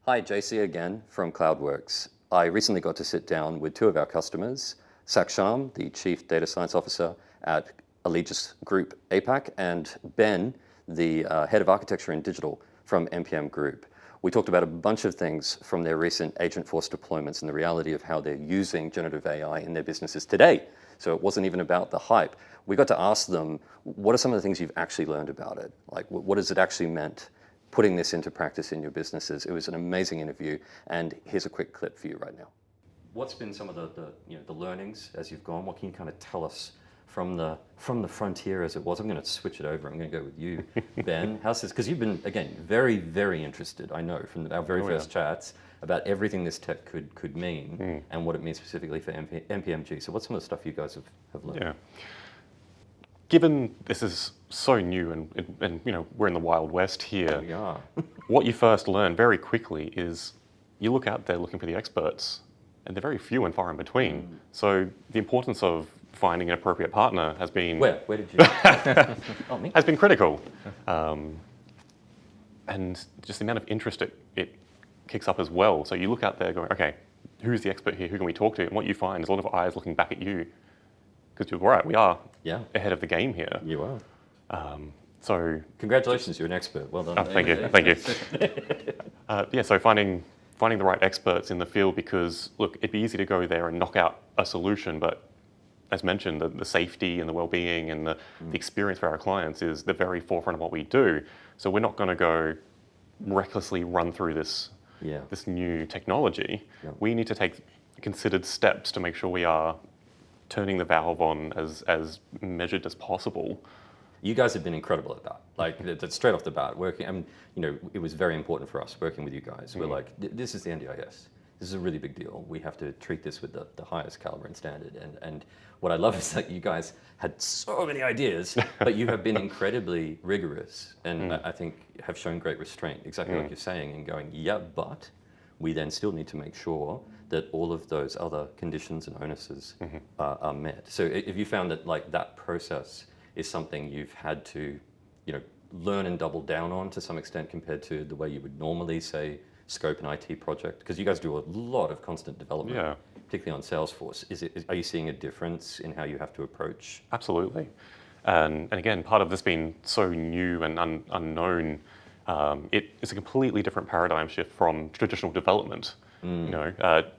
Hi, JC again from CloudWorks. I recently got to sit down with two of our customers, Saksham, the Chief Data Science Officer at Allegis Group APAC, and Ben, the Head of Architecture and Digital from NPM Group. We talked about a bunch of things from their recent Agentforce deployments and the reality of how they're using generative AI in their businesses today. So it wasn't even about the hype. We got to ask them, what are some of the things you've actually learned about it? Like, what has it actually meant putting this into practice in your businesses? It was an amazing interview, and here's a quick clip for you right now. What's been some of the learnings as you've gone? What can you kind of tell us from the frontier as it was? I'm going to switch it over. I'm going to go with you, Ben. How's this? Because you've been, again, very, very interested, I know, from our very first chats about everything this tech could mean and what it means specifically for NPMG. So what's some of the stuff you guys have learned? Yeah. Given this is so new and we're in the Wild West here, We are. what you first learn very quickly is you look out there looking for the experts, and they're very few and far in between. So the importance of finding an appropriate partner has been... Where did you... Oh, me? Has been critical. And just the amount of interest it kicks up as well. So you look out there going, okay, who's the expert here? Who can we talk to? And what you find is a lot of eyes looking back at you. Because you're right, we are ahead of the game here. You are. So congratulations, you're an expert. Well done. Oh, thank you. So finding the right experts in the field, because look, it'd be easy to go there and knock out a solution, but as mentioned, the safety and the well-being and the experience for our clients is the very forefront of what we do. So we're not going to go recklessly run through this new technology. We need to take considered steps to make sure we are turning the valve on as measured as possible. You guys have been incredible at that. Like, that's straight off the bat. It was very important for us working with you guys. We're like, this is the NDIS. This is a really big deal. We have to treat this with the highest caliber and standard. And what I love is that you guys had so many ideas, but you have been incredibly rigorous and I think have shown great restraint, exactly like you're saying, and going, but we then still need to make sure that all of those other conditions and onuses are met. So if you found that like that process is something you've had to, learn and double down on to some extent compared to the way you would normally say scope an IT project, because you guys do a lot of constant development, particularly on Salesforce. Are you seeing a difference in how you have to approach? Absolutely, and again, part of this being so new and unknown, it's a completely different paradigm shift from traditional development.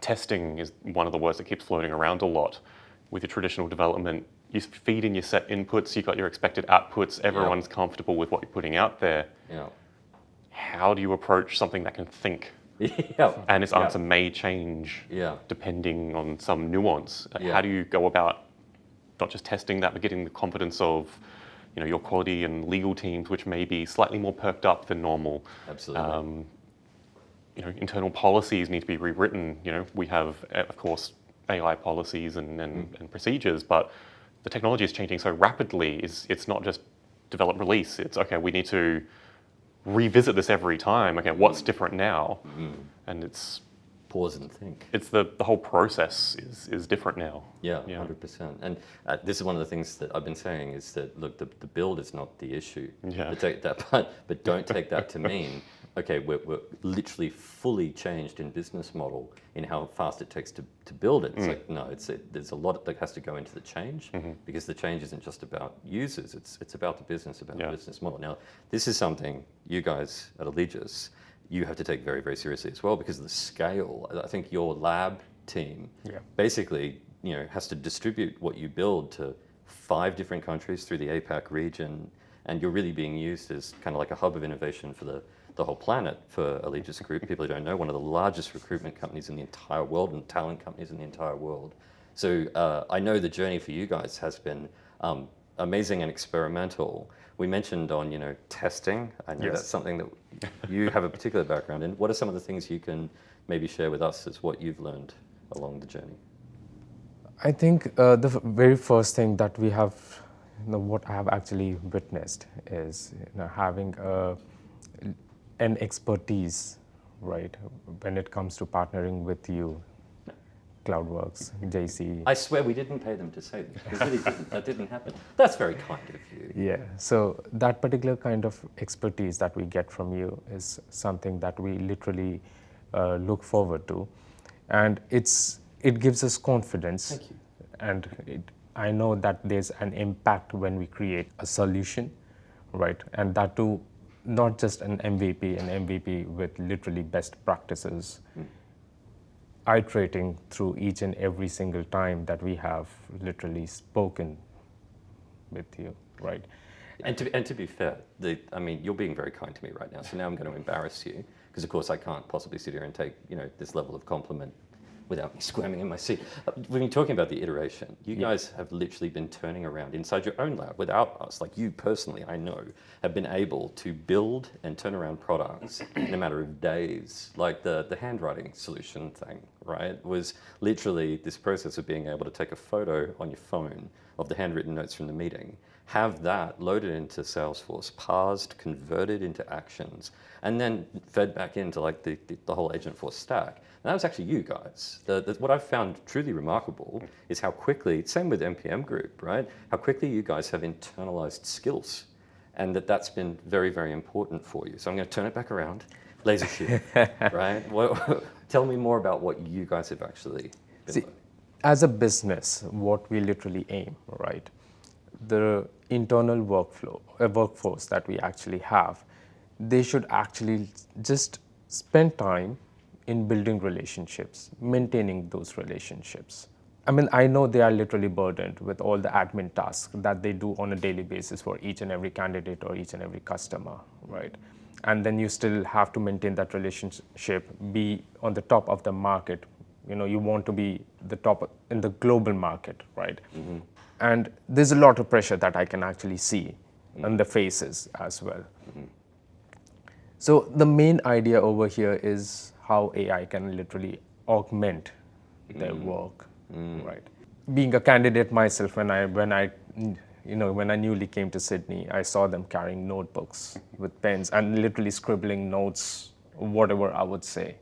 Testing is one of the words that keeps floating around a lot. With your traditional development, you feed in your set inputs, you've got your expected outputs, everyone's comfortable with what you're putting out there. How do you approach something that can think? And its answer may change depending on some nuance. How do you go about not just testing that, but getting the confidence of your quality and legal teams, which may be slightly more perked up than normal? Absolutely. Internal policies need to be rewritten. We have, of course, AI policies and procedures, but the technology is changing so rapidly. It's not just develop, release. It's okay, we need to revisit this every time. Okay, what's different now? And it's pause and think. It's the whole process is different now. 100%. And this is one of the things that I've been saying is that, look, the build is not the issue. But don't take that to mean, okay, we're literally fully changed in business model in how fast it takes to build it. It's like, no, there's a lot that has to go into the change because the change isn't just about users, it's about the business, about the business model. Now, this is something you guys at Allegis, you have to take very, very seriously as well because of the scale. I think your lab team basically has to distribute what you build to 5 different countries through the APAC region, and you're really being used as kind of like a hub of innovation for the whole planet for Allegis Group. People who don't know, one of the largest recruitment companies in the entire world and talent companies in the entire world. So I know the journey for you guys has been amazing and experimental. We mentioned on testing. I know that's something that you have a particular background in. What are some of the things you can maybe share with us as what you've learned along the journey? I think the very first thing that we have, what I have actually witnessed is having an expertise, right, when it comes to partnering with you, CloudWorks, JC. I swear we didn't pay them to say this. Really didn't. That didn't happen. That's very kind of you. Yeah, so that particular kind of expertise that we get from you is something that we literally look forward to, and it gives us confidence. Thank you. And I know that there's an impact when we create a solution, right? And that too, not just an MVP with literally best practices, iterating through each and every single time that we have literally spoken with you, right? And to be fair, I mean, you're being very kind to me right now, so now I'm going to embarrass you, because of course I can't possibly sit here and take, this level of compliment without me squirming in my seat. We've been talking about the iteration. You guys have literally been turning around inside your own lab without us, like you personally, I know, have been able to build and turn around products in a matter of days. Like the handwriting solution thing, right, was literally this process of being able to take a photo on your phone of the handwritten notes from the meeting, have that loaded into Salesforce, parsed, converted into actions, and then fed back into like the whole Agentforce stack. And that was actually you guys. What I've found truly remarkable is how quickly, same with NPM Group, right? How quickly you guys have internalized skills, and that's been very, very important for you. So I'm going to turn it back around, laser shoot, right? Tell me more about what you guys have actually been See, as a business, what we literally aim, right? The internal workforce that we actually have, they should actually just spend time in building relationships, maintaining those relationships. I mean, I know they are literally burdened with all the admin tasks that they do on a daily basis for each and every candidate or each and every customer, right? And then you still have to maintain that relationship, be on the top of the market. You want to be the top in the global market, right? Mm-hmm. And there's a lot of pressure that I can actually see on the faces as well. Mm-hmm. So the main idea over here is how AI can literally augment their work, right? Being a candidate myself, when I newly came to Sydney, I saw them carrying notebooks with pens and literally scribbling notes, whatever I would say.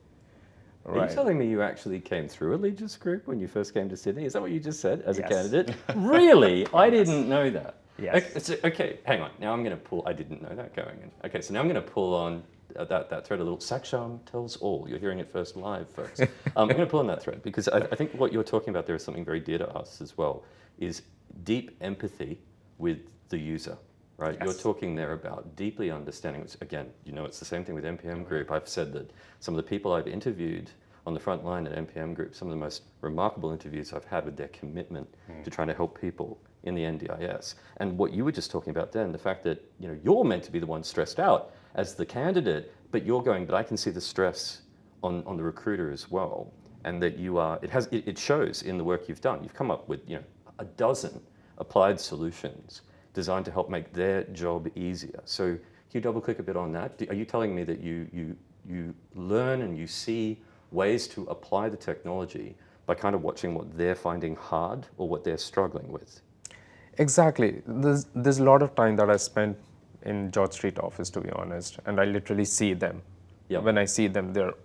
Right. Are you telling me you actually came through Allegiance Group when you first came to Sydney? Is that what you just said as a candidate? Really? I didn't know that. Yes. Okay, hang on. Now I'm going to pull, I didn't know that going in. Okay, so now I'm going to pull on that thread a little. Saksham tells all. You're hearing it first live, folks. I'm going to pull on that thread because I think what you're talking about there is something very dear to us as well, is deep empathy with the user. Right, yes. You're talking there about deeply understanding, which again, it's the same thing with NPM Group. I've said that some of the people I've interviewed on the front line at NPM Group, some of the most remarkable interviews I've had with their commitment to trying to help people in the NDIS. And what you were just talking about then, the fact that you're meant to be the one stressed out as the candidate, but you're going, but I can see the stress on the recruiter as well, and that you are. It shows in the work you've done. You've come up with a dozen applied solutions designed to help make their job easier. So can you double click a bit on that? Are you telling me that you learn and you see ways to apply the technology by kind of watching what they're finding hard or what they're struggling with? Exactly. There's a lot of time that I spent in George Street office, to be honest, and I literally see them. Yep. When I see them, they're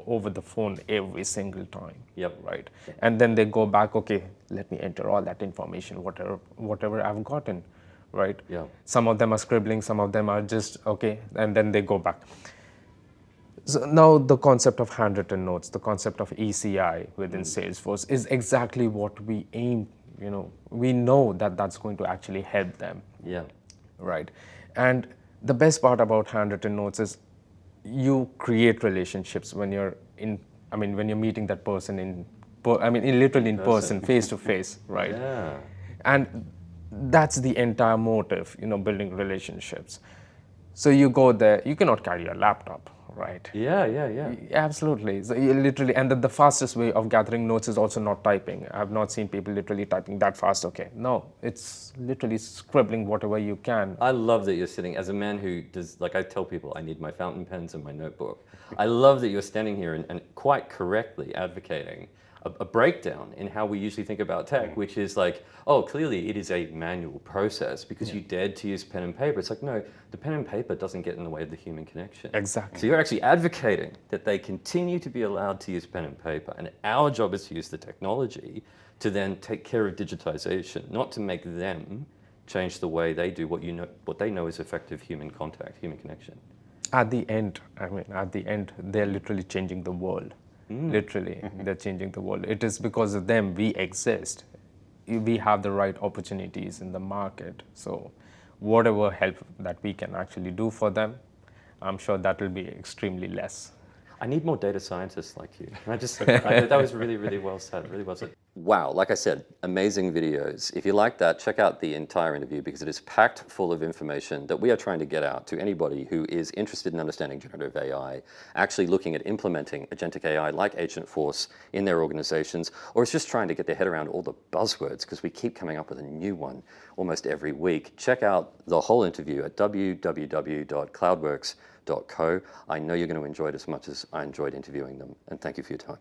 over the phone every single time. Yep. Right. Yep. And then they go back, okay, let me enter all that information, whatever I've gotten, right? Yeah. Some of them are scribbling, some of them are just, okay, and then they go back. So now the concept of handwritten notes, the concept of ECI within Salesforce is exactly what we aim, we know that that's going to actually help them. Yeah. Right. And the best part about handwritten notes is you create relationships when you're when you're meeting that person literally in person, face to face, right? Yeah. And that's the entire motive, building relationships. So you go there, you cannot carry your laptop, right? Yeah. Absolutely. So you literally, and the fastest way of gathering notes is also not typing. I've not seen people literally typing that fast. Okay, no, it's literally scribbling whatever you can. I love that you're sitting, as a man who does, like I tell people, I need my fountain pens and my notebook. I love that you're standing here and quite correctly advocating a breakdown in how we usually think about tech, which is like, oh, clearly it is a manual process because you dared to use pen and paper. It's like, no, the pen and paper doesn't get in the way of the human connection. Exactly. So you're actually advocating that they continue to be allowed to use pen and paper, and our job is to use the technology to then take care of digitization, not to make them change the way they do what they know is effective human contact, human connection. at the end, they're literally changing the world. Literally, they're changing the world. It is because of them we exist. We have the right opportunities in the market. So whatever help that we can actually do for them, I'm sure that will be extremely less. I need more data scientists like you. That was really, really well said, really well said. Wow, like I said, amazing videos. If you like that, check out the entire interview because it is packed full of information that we are trying to get out to anybody who is interested in understanding generative AI, actually looking at implementing agentic AI like Agentforce in their organizations, or is just trying to get their head around all the buzzwords because we keep coming up with a new one almost every week. Check out the whole interview at www.cloudworks.co. I know you're going to enjoy it as much as I enjoyed interviewing them, and thank you for your time.